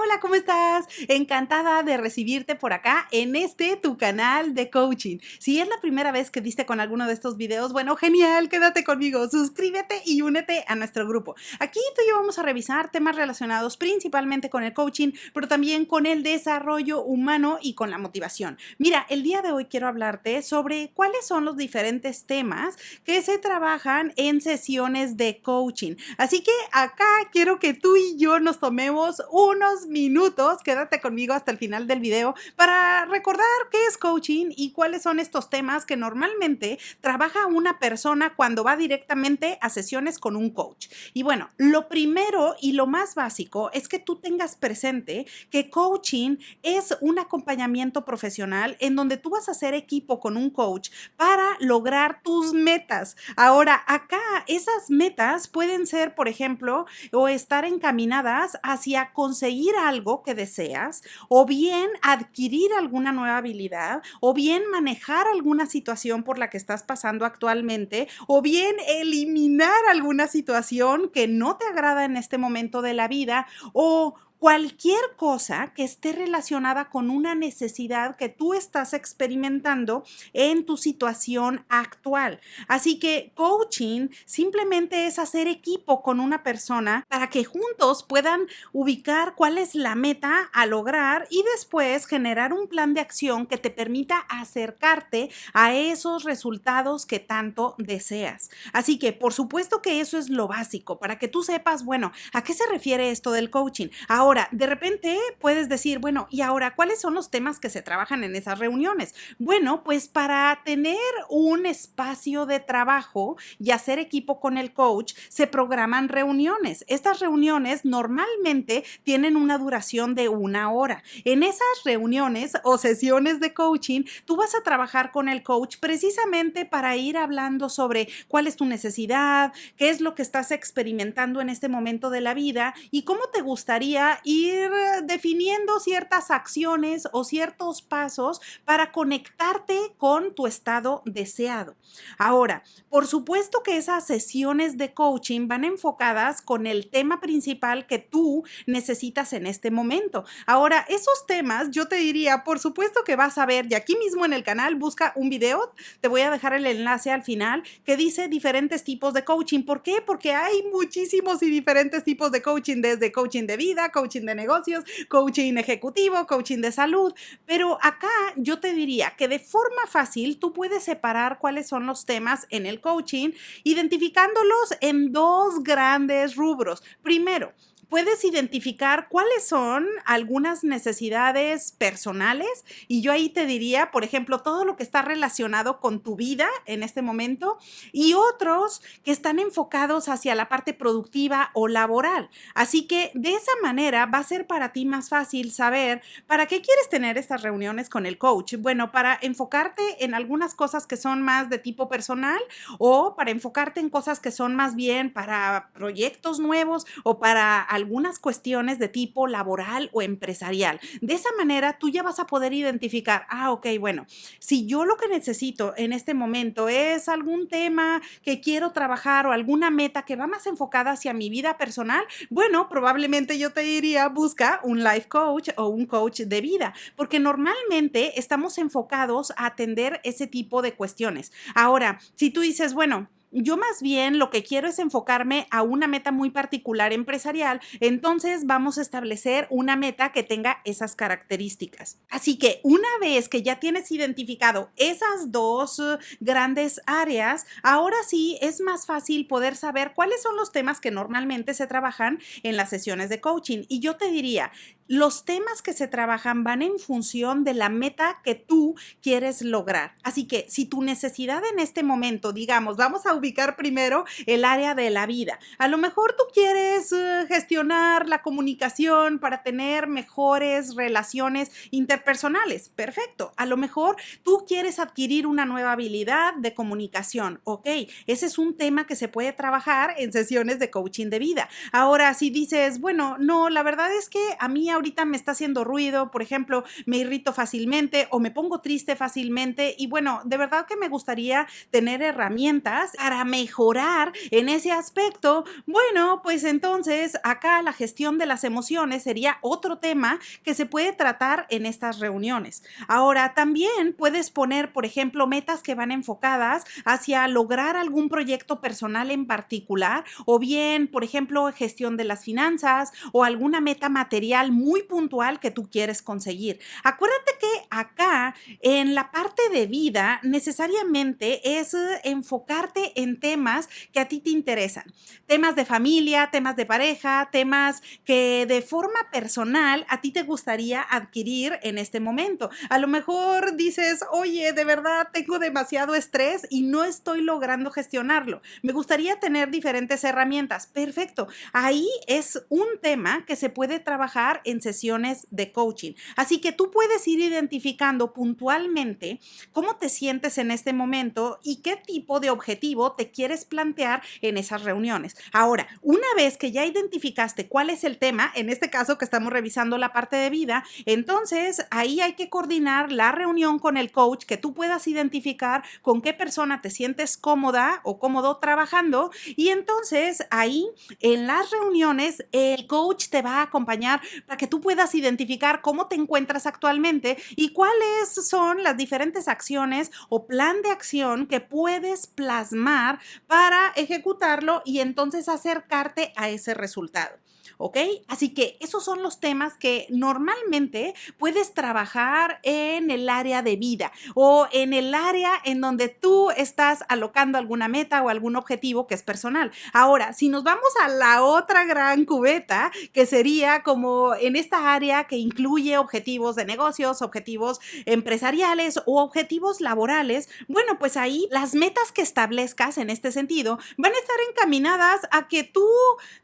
Hola, ¿cómo estás? Encantada de recibirte por acá en tu canal de coaching. Si es la primera vez que diste con alguno de estos videos, bueno, genial, quédate conmigo, suscríbete y únete a nuestro grupo. Aquí tú y yo vamos a revisar temas relacionados principalmente con el coaching, pero también con el desarrollo humano y con la motivación. Mira, el día de hoy quiero hablarte sobre cuáles son los diferentes temas que se trabajan en sesiones de coaching. Así que acá quiero que tú y yo nos tomemos unos minutos, quédate conmigo hasta el final del video, para recordar qué es coaching y cuáles son estos temas que normalmente trabaja una persona cuando va directamente a sesiones con un coach. Y bueno, lo primero y lo más básico es que tú tengas presente que coaching es un acompañamiento profesional en donde tú vas a hacer equipo con un coach para lograr tus metas. Ahora, acá esas metas pueden ser, por ejemplo, o estar encaminadas hacia conseguir algo que deseas, o bien adquirir alguna nueva habilidad, o bien manejar alguna situación por la que estás pasando actualmente, o bien eliminar alguna situación que no te agrada en este momento de la vida, o cualquier cosa que esté relacionada con una necesidad que tú estás experimentando en tu situación actual. Así que coaching simplemente es hacer equipo con una persona para que juntos puedan ubicar cuál es la meta a lograr y después generar un plan de acción que te permita acercarte a esos resultados que tanto deseas. Así que por supuesto que eso es lo básico para que tú sepas, bueno, ¿a qué se refiere esto del coaching? Ahora, de repente puedes decir, bueno, ¿y ahora cuáles son los temas que se trabajan en esas reuniones? Bueno, pues para tener un espacio de trabajo y hacer equipo con el coach, se programan reuniones. Estas reuniones normalmente tienen una duración de 1 hora. En esas reuniones o sesiones de coaching, tú vas a trabajar con el coach precisamente para ir hablando sobre cuál es tu necesidad, qué es lo que estás experimentando en este momento de la vida y cómo te gustaría ir definiendo ciertas acciones o ciertos pasos para conectarte con tu estado deseado. Ahora, por supuesto que esas sesiones de coaching van enfocadas con el tema principal que tú necesitas en este momento. Ahora, esos temas yo te diría, por supuesto que vas a ver, y aquí mismo en el canal busca un video, te voy a dejar el enlace al final, que dice diferentes tipos de coaching. ¿Por qué? Porque hay muchísimos y diferentes tipos de coaching, desde coaching de vida, coaching de negocios, coaching ejecutivo, coaching de salud, pero acá yo te diría que de forma fácil tú puedes separar cuáles son los temas en el coaching, identificándolos en dos grandes rubros. Primero, puedes identificar cuáles son algunas necesidades personales y yo ahí te diría, por ejemplo, todo lo que está relacionado con tu vida en este momento y otros que están enfocados hacia la parte productiva o laboral. Así que de esa manera va a ser para ti más fácil saber para qué quieres tener estas reuniones con el coach. Bueno, para enfocarte en algunas cosas que son más de tipo personal o para enfocarte en cosas que son más bien para proyectos nuevos o para algunas cuestiones de tipo laboral o empresarial. De esa manera tú ya vas a poder identificar, ok, bueno, si yo lo que necesito en este momento es algún tema que quiero trabajar o alguna meta que va más enfocada hacia mi vida personal, bueno, probablemente yo te diría, busca un life coach o un coach de vida, porque normalmente estamos enfocados a atender ese tipo de cuestiones. Ahora, si tú dices, bueno, yo más bien lo que quiero es enfocarme a una meta muy particular empresarial, entonces vamos a establecer una meta que tenga esas características. Así que una vez que ya tienes identificado esas dos grandes áreas, ahora sí es más fácil poder saber cuáles son los temas que normalmente se trabajan en las sesiones de coaching. Y yo te diría, los temas que se trabajan van en función de la meta que tú quieres lograr. Así que si tu necesidad en este momento, digamos, vamos a ubicar primero el área de la vida. A lo mejor tú quieres gestionar la comunicación para tener mejores relaciones interpersonales. Perfecto. A lo mejor tú quieres adquirir una nueva habilidad de comunicación. Ok, ese es un tema que se puede trabajar en sesiones de coaching de vida. Ahora, si dices, bueno, no, la verdad es que a mí ahorita me está haciendo ruido, por ejemplo, me irrito fácilmente o me pongo triste fácilmente y bueno, de verdad que me gustaría tener herramientas para mejorar en ese aspecto. Bueno, pues entonces acá la gestión de las emociones sería otro tema que se puede tratar en estas reuniones. Ahora, también puedes poner, por ejemplo, metas que van enfocadas hacia lograr algún proyecto personal en particular o bien, por ejemplo, gestión de las finanzas o alguna meta material muy puntual que tú quieres conseguir. Acuérdate que acá en la parte de vida necesariamente es enfocarte en temas que a ti te interesan. Temas de familia, temas de pareja, temas que de forma personal a ti te gustaría adquirir en este momento. A lo mejor dices, oye, de verdad tengo demasiado estrés y no estoy logrando gestionarlo. Me gustaría tener diferentes herramientas. Perfecto. Ahí es un tema que se puede trabajar en sesiones de coaching. Así que tú puedes ir identificando puntualmente cómo te sientes en este momento y qué tipo de objetivo te quieres plantear en esas reuniones. Ahora, una vez que ya identificaste cuál es el tema, en este caso que estamos revisando la parte de vida, entonces ahí hay que coordinar la reunión con el coach, que tú puedas identificar con qué persona te sientes cómoda o cómodo trabajando y entonces ahí en las reuniones el coach te va a acompañar para que tú puedas identificar cómo te encuentras actualmente y cuáles son las diferentes acciones o plan de acción que puedes plasmar para ejecutarlo y entonces acercarte a ese resultado. ¿Ok? Así que esos son los temas que normalmente puedes trabajar en el área de vida o en el área en donde tú estás alocando alguna meta o algún objetivo que es personal. Ahora, si nos vamos a la otra gran cubeta, que sería como en esta área que incluye objetivos de negocios, objetivos empresariales o objetivos laborales, bueno, pues ahí las metas que establezcas en este sentido van a estar encaminadas a que tú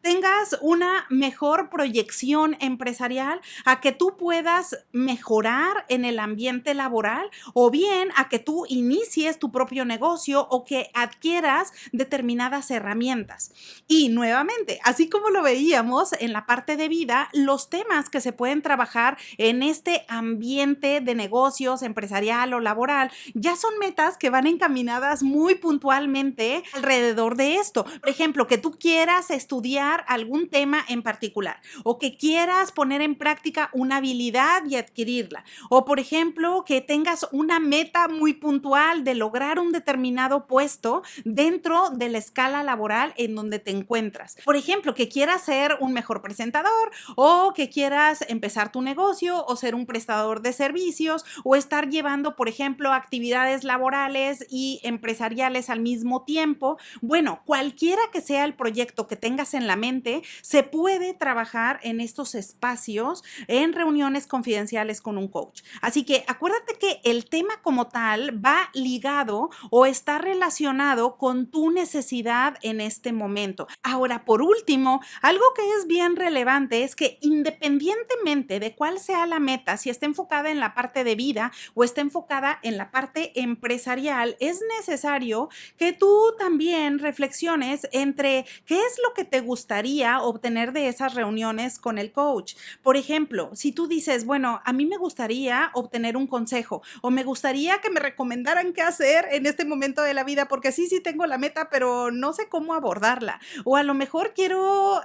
tengas una mejor proyección empresarial, a que tú puedas mejorar en el ambiente laboral o bien a que tú inicies tu propio negocio o que adquieras determinadas herramientas. Y nuevamente, así como lo veíamos en la parte de vida, los temas que se pueden trabajar en este ambiente de negocios empresarial o laboral ya son metas que van encaminadas muy puntualmente alrededor de esto. Por ejemplo, que tú quieras estudiar algún tema en particular o que quieras poner en práctica una habilidad y adquirirla o por ejemplo que tengas una meta muy puntual de lograr un determinado puesto dentro de la escala laboral en donde te encuentras. Por ejemplo, que quieras ser un mejor presentador o que quieras empezar tu negocio o ser un prestador de servicios o estar llevando, por ejemplo, actividades laborales y empresariales al mismo tiempo. Bueno, cualquiera que sea el proyecto que tengas en la mente, se puede trabajar en estos espacios en reuniones confidenciales con un coach. Así que acuérdate que el tema como tal va ligado o está relacionado con tu necesidad en este momento. Ahora, por último, algo que es bien relevante es que independientemente de cuál sea la meta, si está enfocada en la parte de vida o está enfocada en la parte empresarial, es necesario que tú también reflexiones entre qué es lo que te gustaría obtener de esas reuniones con el coach. Por ejemplo, si tú dices, bueno, a mí me gustaría obtener un consejo o me gustaría que me recomendaran qué hacer en este momento de la vida, porque sí tengo la meta, pero no sé cómo abordarla. O a lo mejor quiero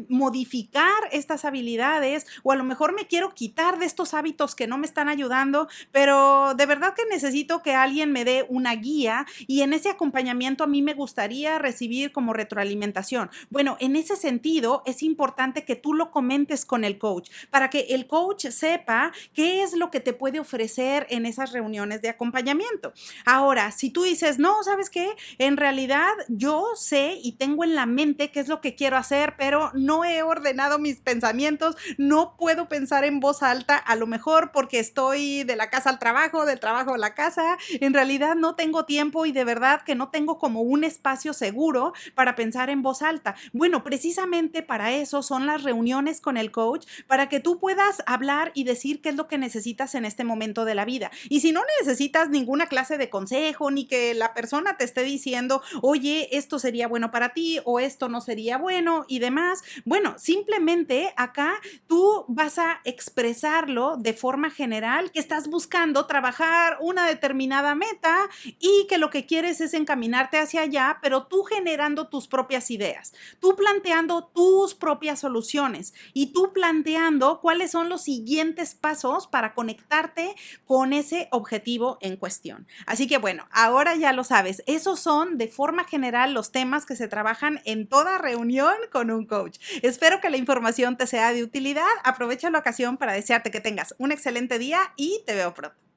modificar estas habilidades o a lo mejor me quiero quitar de estos hábitos que no me están ayudando, pero de verdad que necesito que alguien me dé una guía y en ese acompañamiento a mí me gustaría recibir como retroalimentación. Bueno, en ese sentido es importante que tú lo comentes con el coach para que el coach sepa qué es lo que te puede ofrecer en esas reuniones de acompañamiento. Ahora, si tú dices, no, ¿sabes qué? En realidad yo sé y tengo en la mente qué es lo que quiero hacer, pero no he ordenado mis pensamientos, no puedo pensar en voz alta, a lo mejor porque estoy de la casa al trabajo, del trabajo a la casa, en realidad no tengo tiempo y de verdad que no tengo como un espacio seguro para pensar en voz alta. Bueno, precisamente para eso son las reuniones con el coach, para que tú puedas hablar y decir qué es lo que necesitas en este momento de la vida. Y si no necesitas ninguna clase de consejo, ni que la persona te esté diciendo, oye, esto sería bueno para ti o esto no sería bueno y demás, bueno, simplemente acá tú vas a expresarlo de forma general, que estás buscando trabajar una determinada meta y que lo que quieres es encaminarte hacia allá, pero tú generando tus propias ideas, tú planteando tus propias soluciones y tú planteando cuáles son los siguientes pasos para conectarte con ese objetivo en cuestión. Así que bueno, ahora ya lo sabes, esos son de forma general los temas que se trabajan en toda reunión con un coach. Espero que la información te sea de utilidad. Aprovecha la ocasión para desearte que tengas un excelente día y te veo pronto.